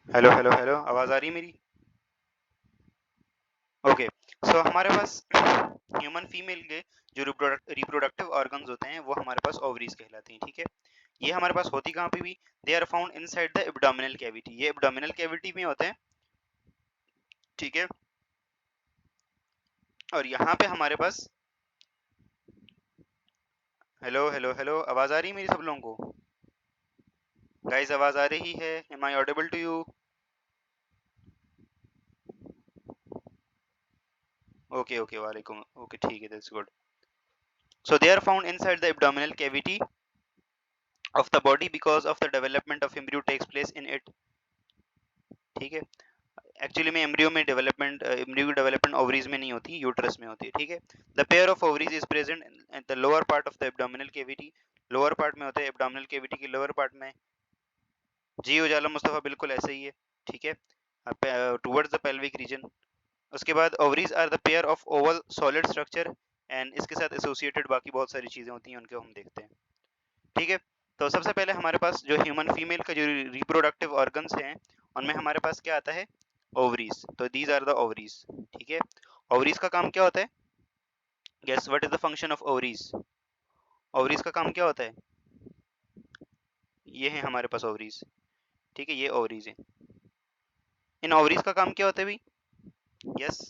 Hello hello hello, आवाज़ आ रही है मेरी? ओके। सो हमारे पास ह्यूमन फीमेल के जो रिप्रोडक्टिव ऑर्गन्स होते हैं वो हमारे पास ओवरीज कहलाते हैं, ठीक है। ये हमारे पास होती कहाँ पे भी? They are found inside the abdominal cavity. ये एब्डोमिनल कैविटी में होते हैं, ठीक है। और यहाँ पे हमारे पास हेलो हेलो हेलो, आवाज़ आ रही है मेरी सब लोगों को? गाइस, आवाज़ आ रही है? Am I audible to you? Okay okay, वालेकुम। ओके, ठीक है, that's good. So they are found inside the abdominal cavity of the body because of the development of embryo takes place in it, ठीक है। Actually में embryo की development ovaries में नहीं होती, यूट्रस में होती है, ठीक है। The pair of ovaries is present in the lower part of the abdominal cavity. Lower part में होते हैं, एब्डोमिनल कैविटी की लोअर पार्ट में। जी उजाला मुस्तफा, बिल्कुल ऐसे ही है, ठीक है, टुवर्ड्स द पेल्विक रीजन। उसके बाद ovaries are the pair of oval solid structure, and इसके साथ एसोसिएटेड बाकी बहुत सारी चीजें होती हैं, उनको हम देखते हैं, ठीक है। तो सबसे पहले हमारे पास जो ह्यूमन फीमेल का जो रिप्रोडक्टिव ऑर्गन्स हैं उनमें हमारे पास क्या आता है? ओवरीज। तो दीज आर द ओवरीज, ठीक है। ओवरीज का काम क्या होता है? Guess what is the function of ovaries? Ovaries का काम क्या होता है? ये है हमारे पास ओवरीज, ठीक है, ये ओवरीज है। इन ओवरीज का काम क्या होता है भाई? Yes,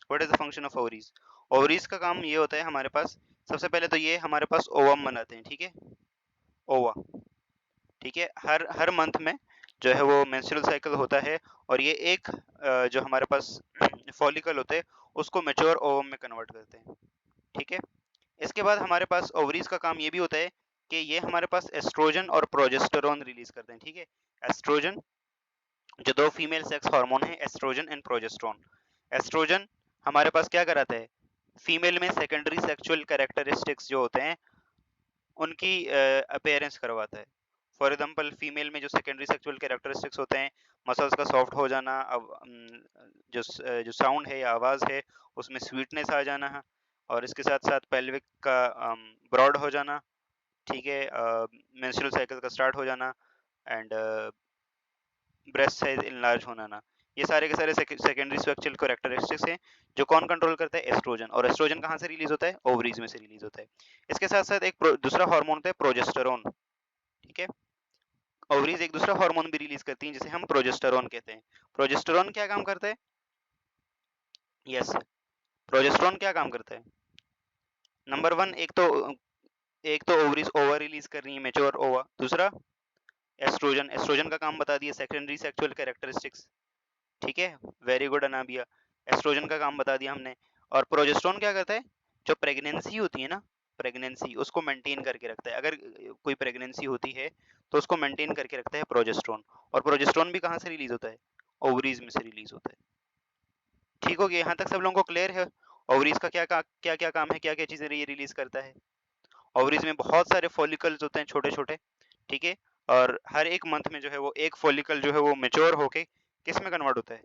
what is the function of ovaries? Ovaries का काम ये होता है हमारे पास, सबसे पहले तो ये हमारे पास ओवम बनाते हैं, ठीक है, ओवा, ठीक है। हर हर मंथ में जो है वो मेंस्ट्रुअल साइकिल होता है, और ये एक जो हमारे पास फॉलिकल होते हैं उसको मैच्योर ओवम में कन्वर्ट करते हैं, ठीक है। इसके बाद हमारे पास ओवरीज का काम ये भी होता है कि ये हमारे पास एस्ट्रोजन और प्रोजेस्टेरोन रिलीज करते हैं, ठीक है। एस्ट्रोजन, जो दो फीमेल सेक्स हार्मोन है, एस्ट्रोजन एंड प्रोजेस्टेरोन। एस्ट्रोजन हमारे पास क्या कराता है? फीमेल में सेकेंडरी सेक्सुअल कैरेक्टरिस्टिक्स जो होते हैं उनकी अपीयरेंस करवाता है। फॉर एग्जांपल, फीमेल में जो सेकेंडरी सेक्सुअल कैरेक्टरिस्टिक्स होते हैं, मसल्स का सॉफ्ट हो जाना, अब जो साउंड है या आवाज़ है उसमें स्वीटनेस आ जाना है, और इसके साथ साथ पेल्विक का ब्रॉड हो जाना, ठीक है, मेंस्ट्रुअल साइकिल का स्टार्ट हो जाना, एंड ब्रेस्ट साइज इनलार्ज होना ना, ये सारे के सारे सेकेंडरी सेक्सुअल कैरेक्टरिस्टिक्स हैं जो कौन कंट्रोल करता है? एस्ट्रोजन। और एस्ट्रोजन कहाँ से रिलीज होता है? ओवरीज में से रिलीज होता है। इसके साथ साथ एक दूसरा हार्मोन होता है प्रोजेस्टेरोन, ठीक है। ओवरीज एक दूसरा हार्मोन भी रिलीज करती हैं जिसे हम प्रोजेस्टेरोन कहते हैं। प्रोजेस्टेरोन क्या काम करता है? यस, प्रोजेस्टेरोन क्या काम करता है? नंबर वन, एक तो ओवरीज ओवर रिलीज कर रही है, मेच्योर ओवा। दूसरा, एस्ट्रोजन। एस्ट्रोजन का काम बता दिया, सेकेंडरी सेक्सुअल कैरेक्टरिस्टिक्स, ठीक है, वेरी गुड अनाबिया। एस्ट्रोजन का काम बता दिया हमने। और प्रोजेस्टेरोन क्या करता है? जो प्रेगनेंसी होती है ना, प्रेगनेंसी उसको मेंटेन करके रखता है। अगर कोई प्रेगनेंसी होती है तो उसको मेंटेन करके रखता है प्रोजेस्टेरोन। और प्रोजेस्टेरोन भी कहाँ से रिलीज होता है? ओवरीज में से रिलीज होता है। ठीक हो गया? यहाँ तक सब लोगों को क्लियर है? ओवरीज का क्या क्या क्या काम है, क्या क्या चीजें ये रिलीज करता है? ओवरीज में बहुत सारे फॉलिकल्स होते हैं, छोटे छोटे, ठीक है। और हर एक मंथ में जो है वो एक फॉलिकल जो है वो मेच्योर होके किस में कन्वर्ट होता है?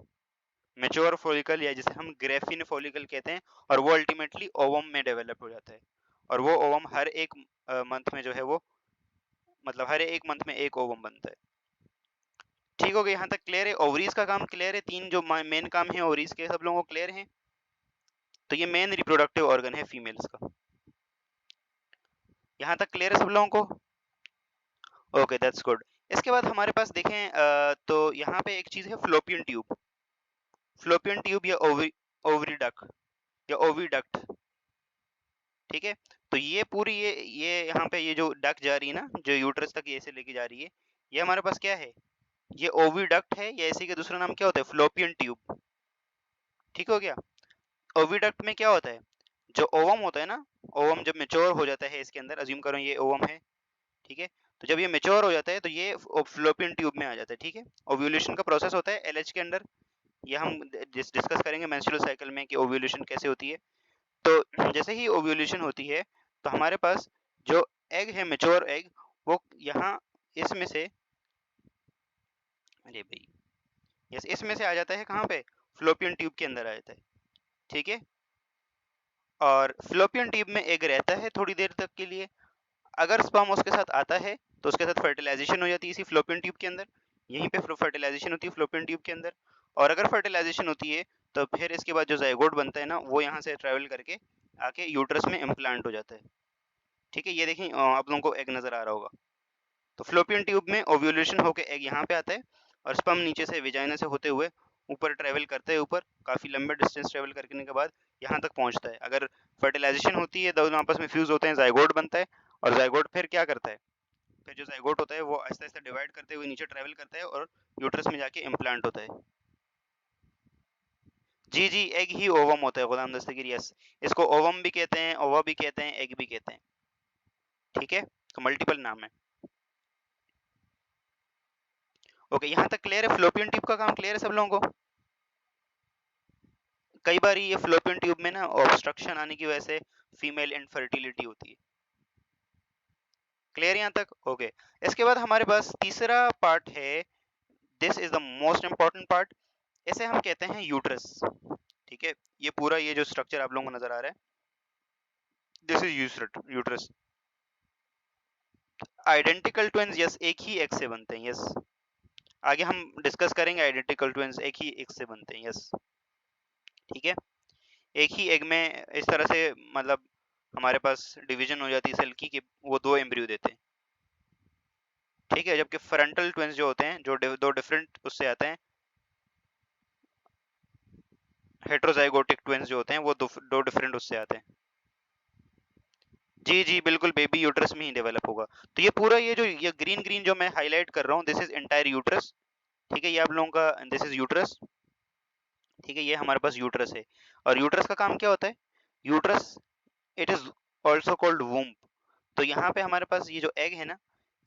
मेच्योर फॉलिकल, या जिसे हम ग्रेफिन फॉलिकल कहते हैं, और वो अल्टीमेटली ओवम में डेवलप हो जाता है। और वो ओवम हर एक मंथ में जो है वो, मतलब हर एक मंथ में एक ओवम बनता है। ठीक हो गया? यहाँ तक क्लियर है? ओवरीज का काम क्लियर है? तीन जो मेन काम है ओवरीज के, सब लोगों को क्लियर है? तो ये मेन रिप्रोडक्टिव ऑर्गन है फीमेल्स का। यहाँ तक क्लियर है सब लोगों को? Okay, that's good. इसके बाद हमारे पास देखें तो यहाँ पे एक चीज है, फ्लोपियन ट्यूब। फ्लोपियन ट्यूब या ओवरी या ओविडक्ट, ठीक है। तो ये पूरी ये यहाँ पे ये जो डक जा रही है ना, जो यूट्रस तक ऐसे लेके जा रही है, ये हमारे पास क्या है? ये ओविडक्ट है, या इसी का दूसरा नाम क्या होता है? Fallopian tube. ठीक हो गया? ओविडक्ट में क्या होता है? जो ओवम होता है ना, ओवम जब मेच्योर हो जाता है इसके अंदर, अज्यूम करो ये ओवम है, ठीक है। तो जब ये मेच्योर हो जाता है तो ये फ्लोपियन ट्यूब में आ जाता है, ठीक है। ओव्यूलेशन का प्रोसेस होता है एलएच के अंदर। ये हम डिस्कस करेंगे मेंस्ट्रुअल साइकिल में कि ओव्यूलेशन कैसे होती है। तो जैसे ही ओव्यूलेशन होती है तो हमारे पास जो एग है, मेच्योर एग, वो यहाँ इसमें से, अरे भाई, यस, इसमें से आ जाता है कहाँ पे? फ्लोपियन ट्यूब के अंदर आ जाता है, ठीक है। और फ्लोपियन ट्यूब में एग रहता है थोड़ी देर तक के लिए। अगर स्पर्म उसके साथ आता है तो उसके साथ फर्टिलाइजेशन हो जाती है इसी फ्लोपियन ट्यूब के अंदर। यहीं पे फर्टिलाइजेशन होती है फ्लोपियन ट्यूब के अंदर, और अगर फर्टिलाइजेशन होती है तो फिर इसके बाद जो जाइगोट बनता है ना, वो यहाँ से ट्रेवल करके आके यूट्रस में इम्प्लांट हो जाता है। ठीक है, ये देखें आप लोगों को एग नजर आ रहा होगा। तो फ्लोपियन ट्यूब में ओव्यूलेशन होके एग यहाँ पे आता है, और स्पर्म नीचे से विजाइना से होते हुए ऊपर ट्रेवल करते हैं, ऊपर काफ़ी लंबे डिस्टेंस ट्रेवल करने के बाद यहाँ तक पहुँचता है। अगर फर्टिलाइजेशन होती है, दोनों आपस में फ्यूज होते हैं, जाइगोट बनता है, और जाइगोट फिर क्या करता है, फिर जो जाइगोट होता है वो आहिस्ता आहिस्ता डिवाइड करते हुए नीचे ट्रेवल करता है और यूट्रस में जाके इम्प्लांट होता है। जी जी, एग ही ओवम होता है गुलाम दस्तगीर, यस। इसको ओवम भी कहते हैं, ओवा भी कहते हैं, एग भी कहते हैं। ठीक है, तो मल्टीपल नाम है। ओके, यहाँ तक क्लियर है? फ्लोपियन ट्यूब का काम क्लियर है सब लोगों को? कई बार ये फ्लोपियन ट्यूब में ना ऑब्स्ट्रक्शन आने की वजह से फीमेल इनफर्टिलिटी होती है। क्लियर यहाँ तक? ओके। इसके बाद हमारे पास तीसरा पार्ट है, this is the most important part, इसे हम कहते हैं यूट्रस। ठीक है, ये पूरा ये जो स्ट्रक्चर आप लोगों को नजर आ रहा है, this is uterus. Identical twins, yes, एक ही एग से बनते हैं, यस। आगे हम डिस्कस करेंगे, आइडेंटिकल ट्विंस एक ही एग से बनते हैं, यस। ठीक है, एक ही एग में इस तरह से मतलब हमारे पास डिवीजन हो जाती है सेल की कि वो दो एम्ब्रियो देते हैं। ठीक है, जबकि फ्रंटल ट्विंस जो होते हैं, जो दो डिफरेंट उससे आते हैं, हेट्रोजाइगोटिक ट्विंस जो होते हैं वो दो डिफरेंट उससे आते हैं। जी जी बिल्कुल, बेबी यूट्रस में ही डेवलप होगा। तो ये पूरा ये जो ये ग्रीन ग्रीन जो मैं हाईलाइट कर रहा हूँ, दिस इज एंटायर यूट्रस। ठीक है, ये आप लोगों का दिस इज यूट्रस। ठीक है, ये हमारे पास यूट्रस है, और यूट्रस का काम क्या होता है? Uterus, it is also called womb. तो यहाँ पे हमारे पास ये जो एग है ना,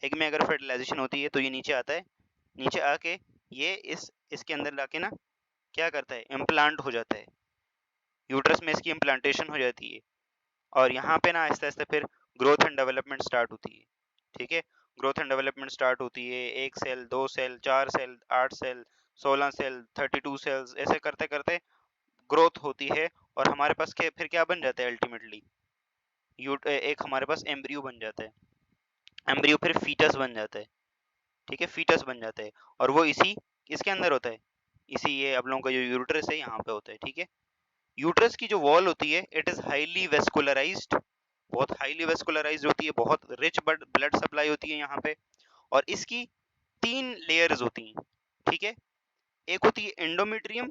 एग में अगर फर्टिलाइजेशन होती है तो ये नीचे आता है, नीचे आके ये इसके अंदर लाके ना क्या करता है, इम्प्लांट हो जाता है, यूट्रस में इसकी इम्प्लांटेशन हो जाती है, और यहाँ पे ना आहिस्ता आहिस्ता फिर ग्रोथ एंड डेवलपमेंट स्टार्ट होती है। ठीक है, ग्रोथ एंड डेवलपमेंट स्टार्ट होती है, 1 cell, 2 cell, 4 cell, 8 cell, 16 cell, 32 cells, ऐसे करते करते ग्रोथ होती है, और हमारे पास फिर क्या बन जाता है अल्टीमेटली, एक हमारे पास एम्ब्रियो बन जाता है, एम्ब्रियो फिर फीटस बन जाता है। ठीक है, फीटस बन जाता है, और वो इसी इसके अंदर होता है, इसी ये आप लोगों का जो यूट्रस है यहाँ पे होता है। ठीक है, यूट्रस की जो वॉल होती है, इट इज हाईली वेस्कुलराइज्ड, बहुत हाईली वेस्कुलराइज्ड होती है, बहुत रिच ब्लड सप्लाई होती है यहाँ पे, और इसकी 3 लेयर्स होती हैं। ठीक है, एक होती है एंडोमेट्रियम,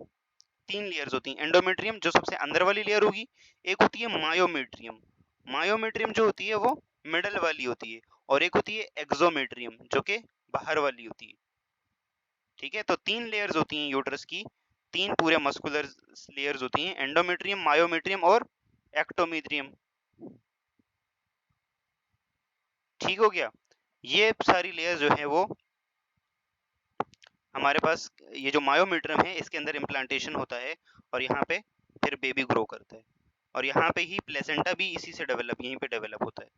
3 लेयर्स होती हैं। एंडोमेट्रियम जो सबसे अंदर वाली लेयर होगी, एक होती है मायोमेट्रियम, मायोमेट्रियम जो होती है वो मिडल वाली होती है, और एक होती है एक्सोमेट्रियम जो कि बाहर वाली होती है। ठीक है, तो 3 लेयर्स होती हैं यूट्रस की, 3 पूरे मस्कुलर लेयर्स होती हैं, एंडोमेट्रियम, मायोमेट्रियम और एक्टोमेट्रियम। ठीक हो गया, ये सारी लेयर्स जो है वो हमारे पास, ये जो मायोमेट्रियम है इसके अंदर इम्प्लांटेशन होता है, और यहाँ पे फिर बेबी ग्रो करता है, और यहाँ पे ही प्लेसेंटा भी इसी से डेवलप, यहीं पे डेवलप होता है।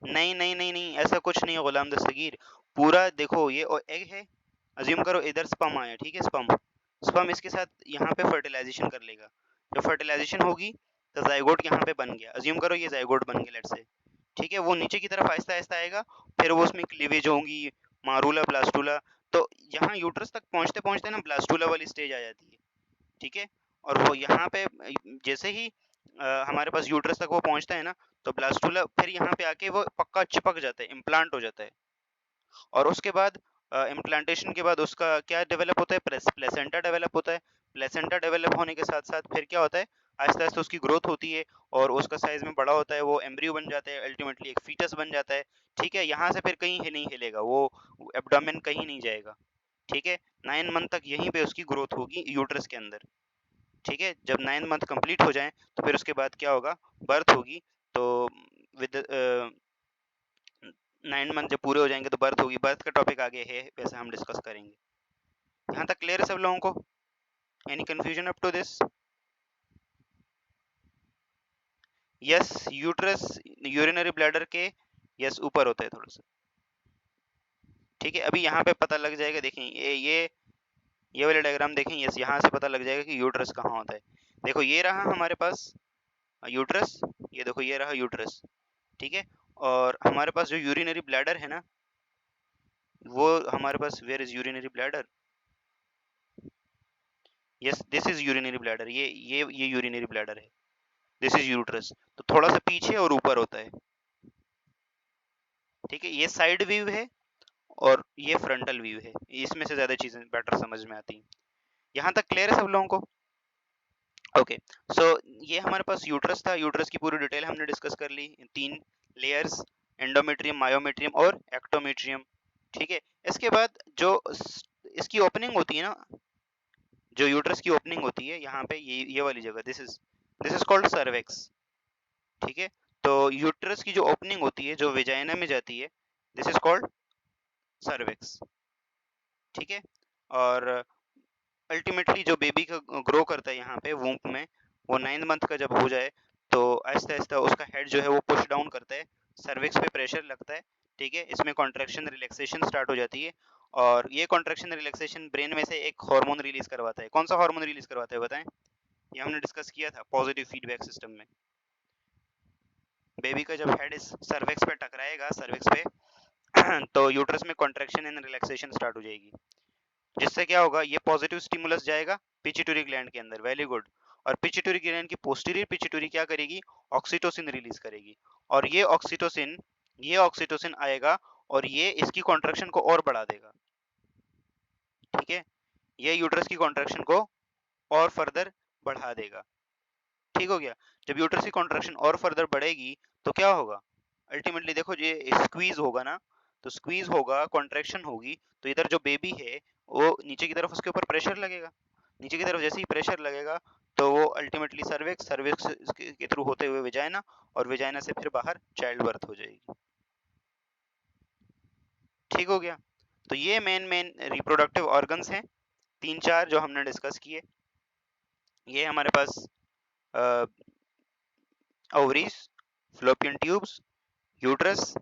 नहीं नहीं नहीं नहीं, ऐसा कुछ नहीं है गुलाम दस्तगीर। पूरा देखो, ये एग है, अज्यूम करो इधर स्पर्म आया, ठीक है, स्पर्म स्पर्म इसके साथ यहाँ पे फर्टिलाइजेशन कर लेगा, जब फर्टिलाइजेशन होगी तो जाइगोट यहाँ पे बन गया, अज्यूम करो ये जाइगोट बन गया, लेट्स से। ठीक है, वो नीचे की तरफ आहिस्ता आहिस्ता आएगा, फिर वो उसमें क्लीवेज होंगी, मारूला, ब्लास्टूला, तो यहाँ यूट्रस तक पहुँचते पहुँचते ना ब्लास्टूला वाली स्टेज आ जाती है। ठीक है, और वो यहाँ पे जैसे ही हमारे पास यूट्रस तक वो पहुँचता है ना, तो ब्लास्टूला फिर यहाँ पे आके वो पक्का चिपक जाता है, इम्प्लांट हो जाता है, और उसके बाद इम्प्लांटेशन के बाद उसका क्या डेवलप होता है, प्लेसेंटा डेवलप होता है। प्लेसेंटा डेवलप होने के साथ साथ फिर क्या होता है, आहिस्ता आहिस्ता उसकी ग्रोथ होती है, और उसका साइज में बड़ा होता है, वो एम्ब्रियो बन जाता है, अल्टीमेटली एक फीटस बन जाता है। ठीक है, यहाँ से फिर कहीं नहीं हिलेगा वो, एब्डोमेन कहीं नहीं जाएगा। ठीक है, 9 मंथ तक यहीं पे उसकी ग्रोथ होगी यूट्रस के अंदर। ठीक है, जब 9 मंथ कंप्लीट हो जाएं तो फिर उसके बाद क्या होगा, बर्थ होगी। तो विद 9 मंथ जब पूरे हो जाएंगे तो बर्थ होगी, बर्थ का टॉपिक आगे है, वैसे हम डिस्कस करेंगे। यहाँ तक क्लियर है सब लोगों को? Any confusion up to this? Yes, uterus urinary bladder के यस ऊपर होता है थोड़ा सा। ठीक है, अभी यहाँ पे पता लग जाएगा, देखें ये वाले डायग्राम देखें, यस, यहाँ से पता लग जाएगा कि यूट्रस कहाँ होता है। देखो ये रहा हमारे पास यूट्रस, ये देखो ये रहा यूट्रस। ठीक है, और हमारे पास जो यूरिनरी ब्लैडर है ना, वो हमारे पास, where is urinary bladder, yes this is urinary bladder, ये यूरिनरी ब्लैडर है, दिस इज यूट्रस। तो थोड़ा सा पीछे और ऊपर होता है, ठीक है, ये साइड व्यू है और ये फ्रंटल व्यू है, इसमें से ज्यादा चीजें बेटर समझ में आती हैं। यहाँ तक क्लियर है सब लोगों को? ओके, सो ये हमारे पास यूट्रस था, यूट्रस की पूरी डिटेल हमने डिस्कस कर ली, 3 लेयर्स, एंडोमेट्रियम, मायोमेट्रियम और एक्टोमेट्रियम, ठीक है। इसके बाद जो इसकी ओपनिंग होती है ना, जो यूट्रस की ओपनिंग होती है यहाँ पे, ये वाली जगह, दिस इज कॉल्ड सर्वेक्स, ठीक है। तो यूट्रस की जो ओपनिंग होती है, जो वेजाइना में जाती है, दिस इज कॉल्ड सर्वेक्स, ठीक है। और अल्टीमेटली जो बेबी का ग्रो करता है यहाँ पे वूम्ब में, वो 9th मंथ का जब हो जाए तो आहिस्ता आहिस्ता उसका हेड जो है वो पुश डाउन करता है, सर्विक्स पे प्रेशर लगता है, ठीक है, इसमें कॉन्ट्रैक्शन रिलैक्सेशन स्टार्ट हो जाती है, और ये कॉन्ट्रैक्शन रिलैक्सेशन ब्रेन में से एक हार्मोन रिलीज करवाता है। कौन सा हार्मोन रिलीज करवाता है बताएं? ये हमने डिस्कस किया था पॉजिटिव फीडबैक सिस्टम में। बेबी का जब हेड इस सर्विक्स पे टकराएगा, सर्विक्स पे तो यूट्रस में कॉन्ट्रैक्शन एंड रिलैक्सेशन स्टार्ट हो जाएगी, जिससे क्या होगा, ये पॉजिटिव स्टिमुलस जाएगा पिट्यूटरी ग्लैंड के अंदर, वेरी गुड। और पिट्यूटरी ग्लैंड की पोस्टीरियर पिट्यूटरी क्या करेगी, ऑक्सीटोसिन रिलीज करेगी, और ये ऑक्सीटोसिन आएगा और ये इसकी कॉन्ट्रैक्शन को और बढ़ा देगा, ठीक है, ये यूट्रस की कॉन्ट्रैक्शन को और फर्दर बढ़ा देगा, ठीक हो गया। जब यूट्रस की कॉन्ट्रैक्शन और फर्दर बढ़ेगी तो क्या होगा, अल्टीमेटली देखो ये स्क्वीज होगा ना, तो स्क्वीज होगा, कॉन्ट्रैक्शन होगी, तो इधर जो बेबी है वो नीचे की तरफ उसके ऊपर प्रेशर लगेगा, नीचे की तरफ जैसे ही प्रेशर लगेगा तो वो अल्टीमेटली सर्विक्स, सर्विक्स के थ्रू होते हुए विजाइना, और विजाइना से फिर बाहर चाइल्ड बर्थ हो जाएगी, ठीक हो गया। तो ये मेन रिप्रोडक्टिव ऑर्गन्स हैं 3-4 जो हमने डिस्कस किए। ये हमारे पास ovaries, fallopian tubes, uterus,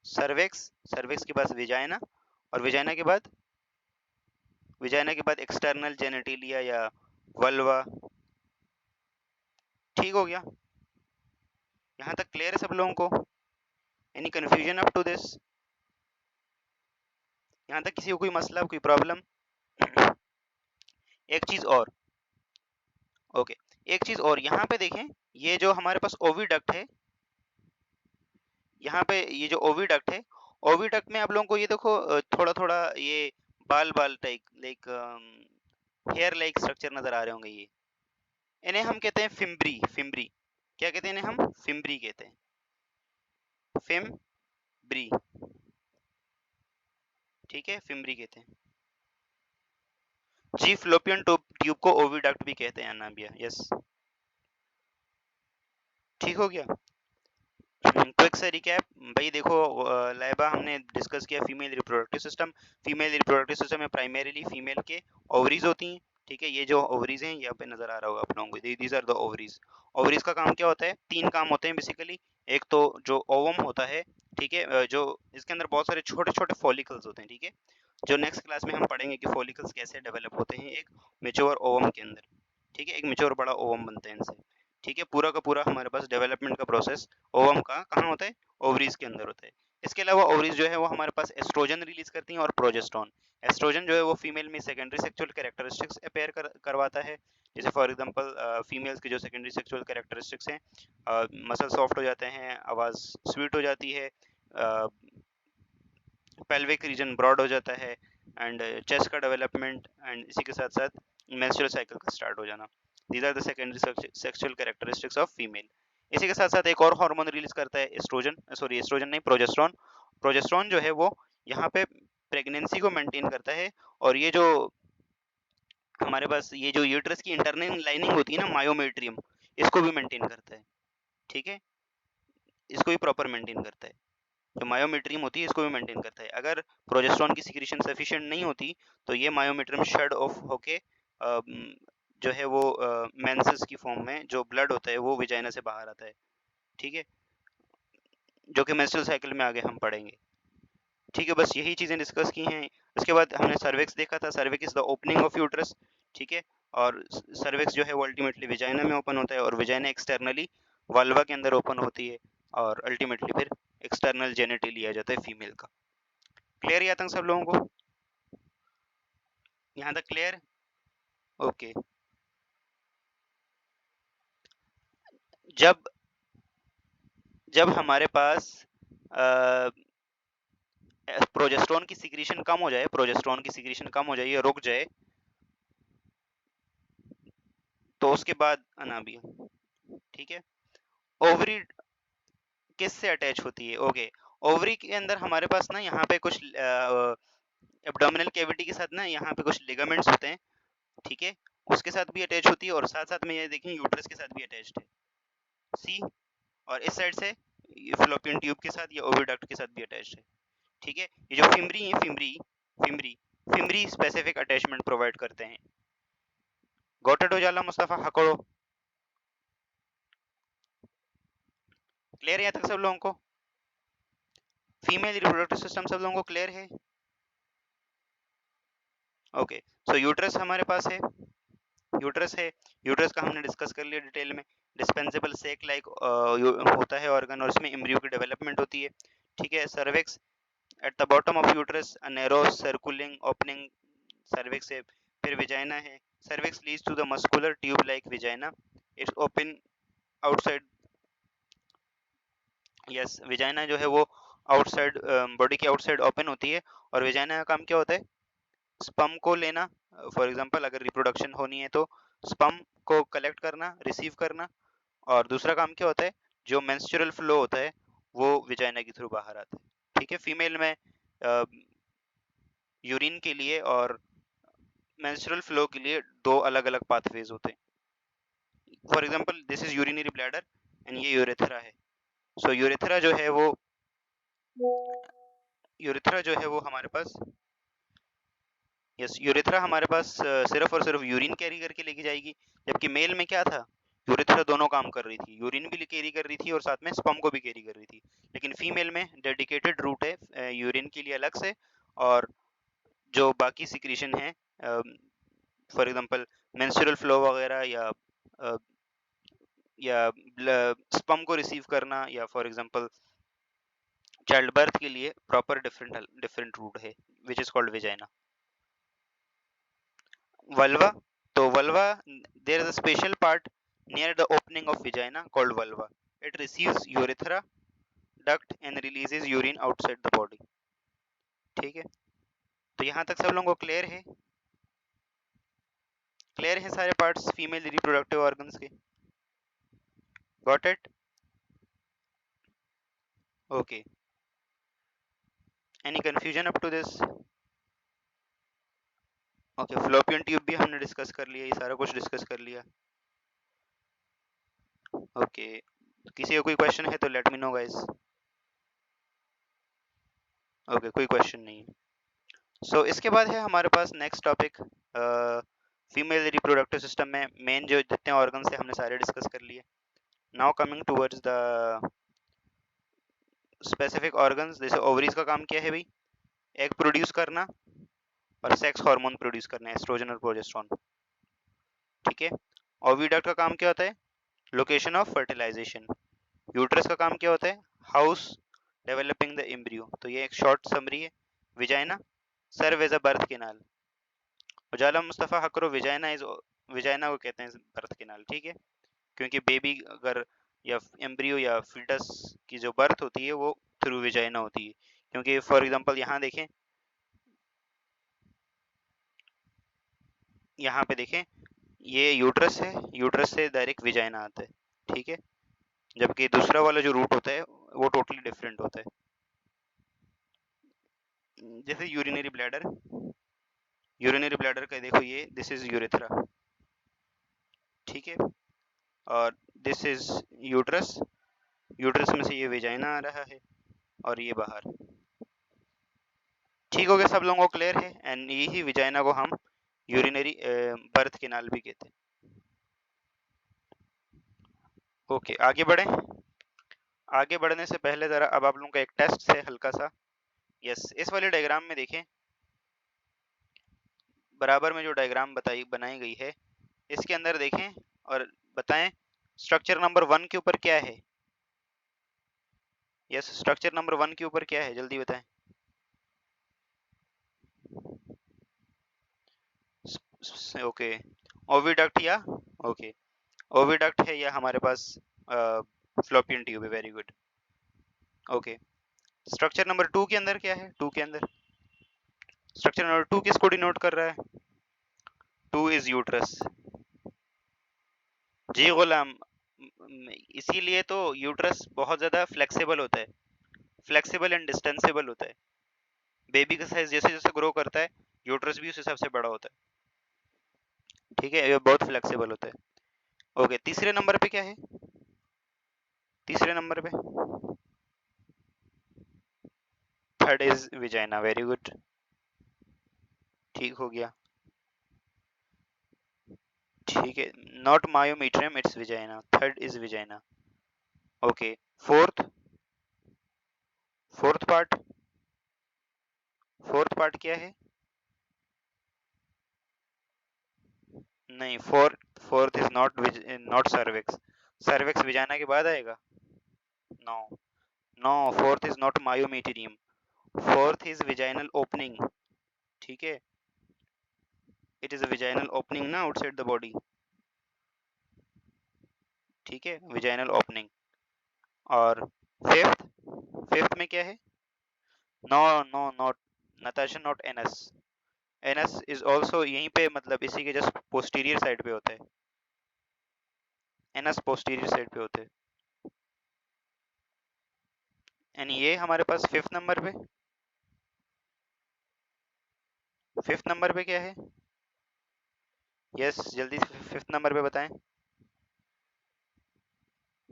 cervix, cervix के बाद विजाइना, और विजाइना के बाद एक्सटर्नल जेनेटिलिया या वल्वा, ठीक हो गया। यहाँ तक क्लियर है सब लोगों को? Any confusion up to this? यहाँ तक किसी को कोई मसला, कोई प्रॉब्लम? एक चीज और, ओके, एक चीज और, यहाँ पे देखें, ये जो हमारे पास ओविडक्ट है, यहाँ पे ये जो ओविडक्ट है, ओविडक्ट में आप लोगों को ये देखो थोड़ा थोड़ा ये बाल बाल type, like hair like structure नजर आ रहे होंगे, ये इन्हें हम कहते हैं फिम्ब्री, फिम्ब्री, क्या कहते हैं इन्हें हम? फिम्ब्री कहते हैं, फिम्ब्री, ठीक है, फिम्ब्री कहते हैं जी। फ्लोपियन ट्यूब को ओविडक्ट भी कहते हैं अनाबिया, यस, ठीक हो गया। क्विक से रिकैप भाई, देखो लाइबा हमने डिस्कस किया female reproductive system. Female reproductive system में प्राइमरीली फीमेल के ओवरीज होती हैं, ठीक है, ये जो ओवरीज हैं यहाँ पे नजर आ रहा होगा आप लोगों को, these are the ovaries. Ovaries का काम क्या होता है? 3 काम होते हैं बेसिकली। एक तो जो ओवम होता है, ठीक है, जो इसके अंदर बहुत सारे छोटे छोटे फॉलिकल्स होते हैं, ठीक है, जो नेक्स्ट क्लास में हम पढ़ेंगे कि फॉलिकल्स कैसे डेवलप होते हैं एक मेच्योर ओवम के अंदर, ठीक है, एक मेच्योर बड़ा ओवम बनते हैं इनसे, ठीक है। पूरा का पूरा हमारे पास डेवलपमेंट का प्रोसेस ओवम का कहाँ होता है? ओवरीज के अंदर होता है। इसके अलावा ओवरीज जो है वो हमारे पास एस्ट्रोजन रिलीज करती हैं और प्रोजेस्टेरोन। एस्ट्रोजन जो है वो फीमेल में सेकेंडरी सेक्सुअल कैरेक्टरिस्टिक्स अपेयर करवाता है, जैसे फॉर एग्जांपल फीमेल्स के जो सेकेंडरी सेक्सुअल कैरेक्टरिस्टिक्स हैं, मसल सॉफ्ट हो जाते हैं, आवाज़ स्वीट हो जाती है, पेल्विक रीजन ब्रॉड हो जाता है, एंड चेस्ट का डेवलपमेंट, एंड इसी के साथ साथ मेंस्ट्रुअल साइकिल का स्टार्ट हो जाना। These are the secondary sexual characteristics of female. इसी के साथ साथ एक और हार्मोन रिलीज करता है एस्ट्रोजन, सॉरी एस्ट्रोजन नहीं, प्रोजेस्टेरोन। प्रोजेस्टेरोन जो है वो यहाँ पे प्रेगनेंसी को मेंटेन करता है, और ये जो हमारे पास ये जो यूट्रस की इंटरनल लाइनिंग होती है ना, मायोमेट्रियम, इसको भी मेंटेन करता है, ठीक है, इसको भी प्रॉपर मेंटेन करता है। जो मायोमेट्रियम होती है इसको भी मेंटेन करता है। अगर प्रोजेस्टेरोन की सिक्रीशन सफिशिएंट नहीं होती तो ये मायोमेट्रियम शेड ऑफ होके जो है वो मेंसेस की फॉर्म में जो ब्लड होता है वो विजाइना से बाहर आता है, ठीक है, जो कि मेंस्ट्रुअल साइकिल में आगे हम पढ़ेंगे, ठीक है। बस यही चीज़ें डिस्कस की हैं। इसके बाद हमने सर्विक्स देखा था, cervix is the opening of uterus, ठीक है, और सर्विक्स जो है वो अल्टीमेटली विजाइना में ओपन होता है, और विजाइना एक्सटर्नली वाल्वा के अंदर ओपन होती है, और अल्टीमेटली फिर एक्सटर्नल जेनिटली आ जाता है फीमेल का। क्लियर यहाँ तक सब लोगों को? यहाँ तक क्लियर? ओके। जब जब हमारे पास प्रोजेस्टेरोन की सिक्रीशन कम हो जाए, प्रोजेस्टेरोन की सिक्रीशन कम हो जाए या रुक जाए, तो उसके बाद अनाबिया, ठीक है। ओवरी किससे अटैच होती है? ओके, ओवरी के अंदर हमारे पास ना यहाँ पे कुछ एब्डोमिनल कैविटी के साथ ना यहाँ पे कुछ लिगामेंट्स होते हैं, ठीक है, उसके साथ भी अटैच होती है, और साथ साथ में ये देखें यूट्रस के साथ भी अटैच्ड है, सी। और इस साइड से फलोपियन ट्यूब के साथ या ओविडक्ट के साथ भी अटैच्ड है, ठीक है। ये जो फिमरी है, फिमरी स्पेसिफिक अटैचमेंट प्रोवाइड करते हैं। गॉटेड उजाला मुस्तफा हकड़ो, क्लियर है यहाँ तक सब लोगों को? फीमेल रिप्रोडक्टिव सिस्टम सब लोगों को क्लियर है? ओके, सो यूट्रस हमारे पास है, यूट्रस है, यूट्रस का हमने डिस्कस कर लिया डिटेल में। डिस्पेंसेबल सेक लाइक होता है ऑर्गन, और इसमें एम्ब्रियो की डेवलपमेंट होती है, ठीक है। Cervix at the bottom of uterus, a narrow circling opening cervix है। फिर विजाइना है, cervix leads to the muscular tube like vagina, it's open outside, yes, vagina जो है वो आउटसाइड बॉडी के आउटसाइड ओपन होती है। और विजाइना का काम क्या होता है? स्पर्म को लेना, फॉर एग्जांपल अगर रिप्रोडक्शन होनी है तो स्पर्म को कलेक्ट करना, रिसीव करना। और दूसरा काम क्या होता है? जो मेंस्ट्रुअल फ्लो होता है वो विजाइना के थ्रू बाहर आता है, ठीक है। फीमेल में यूरिन के लिए और मेंस्ट्रुअल फ्लो के लिए दो अलग अलग पाथवेज होते हैं। For example this is urinary bladder and ये यूरेथ्रा है। सो यूरेथ्रा जो है वो हमारे पास, यस, यूरेथ्रा हमारे पास सिर्फ और सिर्फ यूरिन कैरी करके लेके जाएगी, जबकि मेल में क्या था? यूरेथ्रा दोनों काम कर रही थी, यूरिन भी कैरी कर रही थी और साथ में स्पर्म को भी कैरी कर रही थी। लेकिन फीमेल में डेडिकेटेड रूट है यूरिन के लिए अलग से, और जो बाकी सिक्रीशन है, फॉर एग्जांपल मेंस्ट्रुअल फ्लो वगैरह अ, या स्पर्म को रिसीव करना, या फॉर एग्जांपल चाइल्ड बर्थ के लिए प्रॉपर डिफरेंट रूट है, which is called vagina. Vulva, तो vulva, there is a special part near the opening of vagina called vulva. It receives urethra duct and releases urine outside the body, ठीक है। तो यहाँ तक सब लोगों को क्लियर है? क्लियर है सारे पार्ट्स फीमेल रिप्रोडक्टिव ऑर्गन्स के? Got it? Okay, any confusion up to this? Okay, fallopian tube भी हमने डिस्कस कर लिया, ये सारा कुछ डिस्कस कर लिया। ओके, किसी का कोई क्वेश्चन है तो let me know guys. Okay, कोई क्वेश्चन नहीं है। सो इसके बाद है हमारे पास next topic, female reproductive system में मेन जो जितने ऑर्गन्स थे हमने सारे डिस्कस कर लिए। Now coming towards the specific organs, जैसे ओवरीज का काम क्या है भाई? एग प्रोड्यूस करना और सेक्स हार्मोन प्रोड्यूस करना, एस्ट्रोजन और प्रोजेस्टेरोन, ठीक है। ओविडक्ट का काम क्या होता है? Location of fertilisation. यूट्रस का काम क्या होता है? House developing the embryo. तो ये एक शॉर्ट समरी है। Vagina serve as a birth canal. उजाला मुस्तफ़ा हकरो, विजाइना को कहते हैं बर्थ कैनाल, ठीक है, क्योंकि बेबी अगर या एम्ब्रियो या फीटस की जो बर्थ होती है वो थ्रू विजाइना होती है। क्योंकि फॉर एग्जांपल यहाँ देखें, यहाँ पे देखें, ये यूट्रस है, यूट्रस से डायरेक्ट विजाइना आता है, ठीक है, जबकि दूसरा वाला जो रूट होता है वो टोटली डिफरेंट होता है। जैसे यूरिनरी ब्लैडर का देखो, ये दिस इज यूरेथ्रा, ठीक है, और दिस इज यूट्रस, यूट्रस में से ये विजाइना आ रहा है और ये बाहर, ठीक हो गया सब लोगों को क्लियर है? एंड यही विजाइना को हम यूरिनरी बर्थ कैनाल भी कहते हैं। ओके, आगे बढ़े। आगे बढ़ने से पहले जरा अब आप लोगों का एक टेस्ट है हल्का सा। यस, इस वाले डायग्राम में देखें, बराबर में जो डायग्राम बनाई गई है, इसके अंदर देखें और बताएं स्ट्रक्चर नंबर 1 के ऊपर क्या है? यस, स्ट्रक्चर नंबर 1 के ऊपर क्या है जल्दी बताएं। ओके, ओविडक्ट या ओके, ओविडक्ट है या हमारे पास फ्लोपियन ट्यूब है, very good. Okay, structure number 2 के अंदर क्या है, 2 के अंदर स्ट्रक्चर नंबर 2 किसको डिनोट कर रहा है, 2 इज यूट्रस। जी गुलाम, इसीलिए तो यूट्रस बहुत ज्यादा फ्लेक्सिबल होता है, फ्लेक्सिबल एंड डिस्टेंसेबल होता है। बेबी का साइज जैसे जैसे ग्रो करता है, यूट्रस भी उस हिसाब से बड़ा होता है, ठीक है, ये बहुत फ्लेक्सिबल होता है। ओके, तीसरे नंबर पे क्या है, तीसरे नंबर पे third is vagina, very good, ठीक हो गया, ठीक है, not myometrium, it's vagina, third is vagina. Okay, fourth, fourth part, fourth part क्या है, नहीं, fourth, fourth is not, not cervix, cervix vagina के बाद आएगा, no, no, fourth is not myometrium, fourth is vaginal opening, ठीक है, it is a vaginal opening ना outside the body, ठीक है, विजाइनल ओपनिंग। और फिफ्थ, फिफ्थ में क्या है, no, no, not Natasha, not anus, anus is also यहीं पे, मतलब इसी के जस्ट पोस्टीरियर साइड पे होता है, एनस पोस्टीरियर साइड पे होते हैं। यानी ये हमारे पास फिफ्थ नंबर पे, फिफ्थ नंबर पे क्या है, यस जल्दी फिफ्थ नंबर पे बताएं,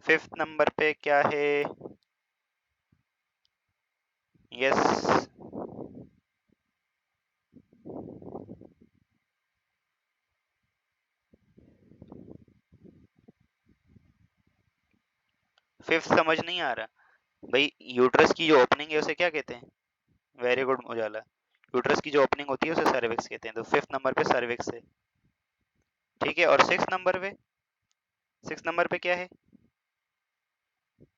फिफ्थ नंबर पे क्या है, यस, फिफ्थ समझ नहीं आ रहा भाई, यूट्रस की जो ओपनिंग है उसे क्या कहते हैं, वेरी गुड उजाला, यूट्रस की जो ओपनिंग होती है उसे सर्विक्स कहते हैं, तो फिफ्थ नंबर पे सर्विक्स है, ठीक है। और सिक्स नंबर पे, सिक्स नंबर पे क्या है,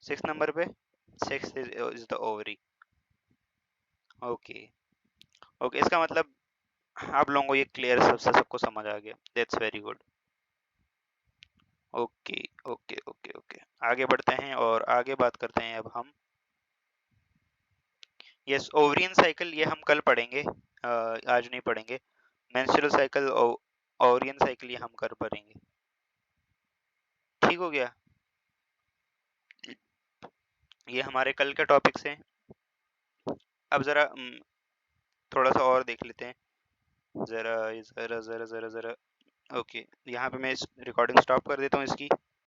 सिक्स नंबर पे, six is the ovary, okay, okay, इसका मतलब आप लोगों को ये क्लियर सबसे सबको समझ आ गया, that's very good. Okay, okay, okay, okay, आगे बढ़ते हैं और आगे बात करते हैं अब हम, यस, ओवरियन साइकिल ये हम कल पढ़ेंगे, आज नहीं पढ़ेंगे, मेंस्ट्रुअल साइकिल, ओवरियन साइकिल ये हम कर पढ़ेंगे, ठीक हो गया, ये हमारे कल के टॉपिक्स हैं। अब जरा थोड़ा सा और देख लेते हैं, जरा जरा जरा जरा जरा, ओके, यहाँ पे मैं इस रिकॉर्डिंग स्टॉप कर देता हूँ इसकी।